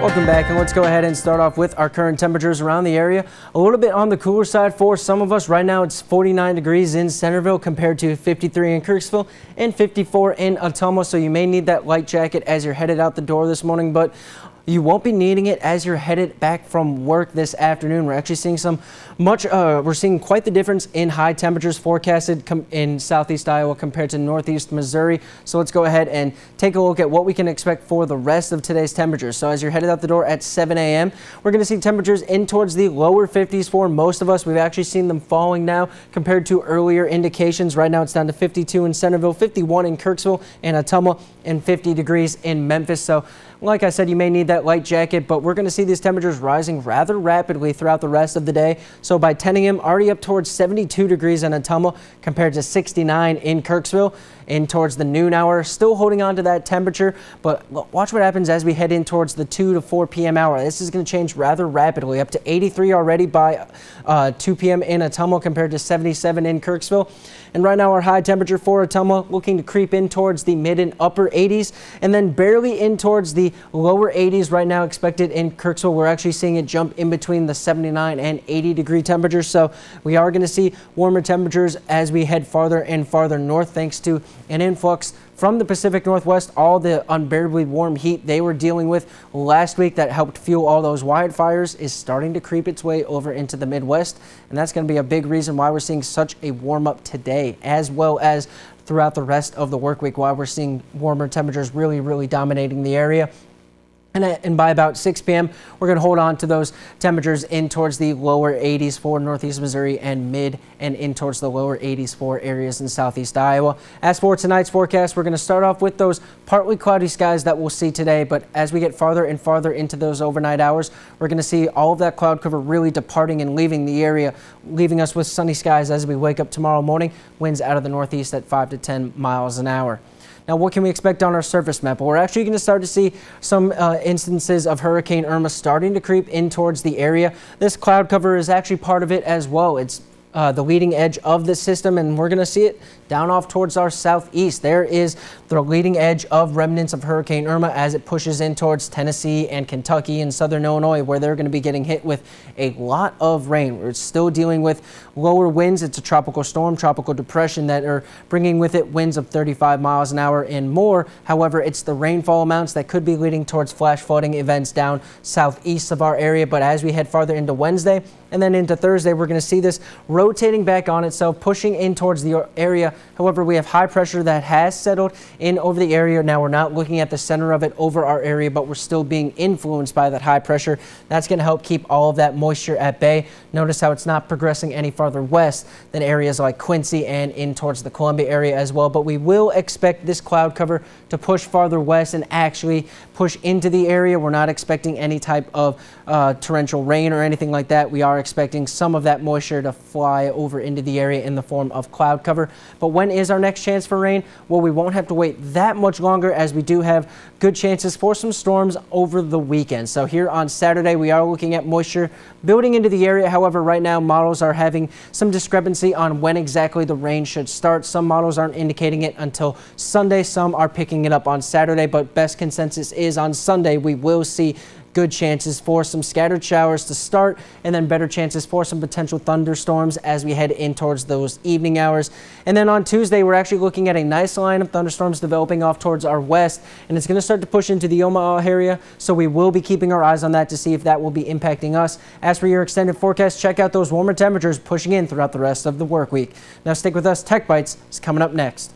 Welcome back, and let's go ahead and start off with our current temperatures around the area. A little bit on the cooler side for some of us. Right now it's 49 degrees in Centerville compared to 53 in Kirksville and 54 in Ottumwa, so you may need that light jacket as you're headed out the door this morning, but you won't be needing it as you're headed back from work this afternoon. We're actually seeing we're seeing quite the difference in high temperatures forecasted in southeast Iowa compared to northeast Missouri. So let's go ahead and take a look at what we can expect for the rest of today's temperatures. So as you're headed out the door at 7 a.m., we're going to see temperatures in towards the lower 50s for most of us. We've actually seen them falling now compared to earlier indications. Right now it's down to 52 in Centerville, 51 in Kirksville and Ottumwa, and 50 degrees in Memphis. So like I said, you may need that light jacket, but we're going to see these temperatures rising rather rapidly throughout the rest of the day. So by 10 a.m., already up towards 72 degrees in Ottumwa compared to 69 in Kirksville. In towards the noon hour, still holding on to that temperature, but watch what happens as we head in towards the 2 to 4 p.m. hour. This is going to change rather rapidly, up to 83 already by 2 p.m. in Ottumwa compared to 77 in Kirksville. And right now our high temperature for Ottumwa looking to creep in towards the mid and upper 80s, and then barely in towards the lower 80s right now expected in Kirksville. We're actually seeing it jump in between the 79 and 80 degree temperatures, so we are going to see warmer temperatures as we head farther and farther north, thanks to an influx from the Pacific Northwest. All the unbearably warm heat they were dealing with last week that helped fuel all those wildfires is starting to creep its way over into the Midwest, and that's going to be a big reason why we're seeing such a warm up today, as well as throughout the rest of the work week, why we're seeing warmer temperatures really dominating the area. And by about 6 p.m., we're going to hold on to those temperatures in towards the lower 80s for northeast Missouri and mid and in towards the lower 80s for areas in southeast Iowa. As for tonight's forecast, we're going to start off with those partly cloudy skies that we'll see today. But as we get farther and farther into those overnight hours, we're going to see all of that cloud cover really departing and leaving the area, leaving us with sunny skies as we wake up tomorrow morning. Winds out of the northeast at 5 to 10 miles an hour. Now, what can we expect on our surface map? Well, we're actually going to start to see some instances of Hurricane Irma starting to creep in towards the area. This cloud cover is actually part of it as well. It's the leading edge of the system, and we're going to see it down off towards our southeast. There is the leading edge of remnants of Hurricane Irma as it pushes in towards Tennessee and Kentucky and southern Illinois, where they're going to be getting hit with a lot of rain. We're still dealing with lower winds. It's a tropical storm, tropical depression that are bringing with it winds of 35 miles an hour and more. However, it's the rainfall amounts that could be leading towards flash flooding events down southeast of our area. But as we head farther into Wednesday and then into Thursday, we're going to see this rotating back on itself, pushing in towards the area. However, we have high pressure that has settled in over the area. Now we're not looking at the center of it over our area, but we're still being influenced by that high pressure. That's going to help keep all of that moisture at bay. Notice how it's not progressing any farther west than areas like Quincy and in towards the Columbia area as well. But we will expect this cloud cover to push farther west and actually push into the area. We're not expecting any type of torrential rain or anything like that. We are expecting some of that moisture to fly over into the area in the form of cloud cover. But when is our next chance for rain? Well, we won't have to wait that much longer, as we do have good chances for some storms over the weekend. So here on Saturday, we are looking at moisture building into the area. However, right now models are having some discrepancy on when exactly the rain should start. Some models aren't indicating it until Sunday. Some are picking it up on Saturday, but best consensus is on Sunday we will see good chances for some scattered showers to start, and then better chances for some potential thunderstorms as we head in towards those evening hours. And then on Tuesday, we're actually looking at a nice line of thunderstorms developing off towards our west, and it's going to start to push into the Omaha area, so we will be keeping our eyes on that to see if that will be impacting us. As for your extended forecast, check out those warmer temperatures pushing in throughout the rest of the work week. Now stick with us. Tech Bites is coming up next.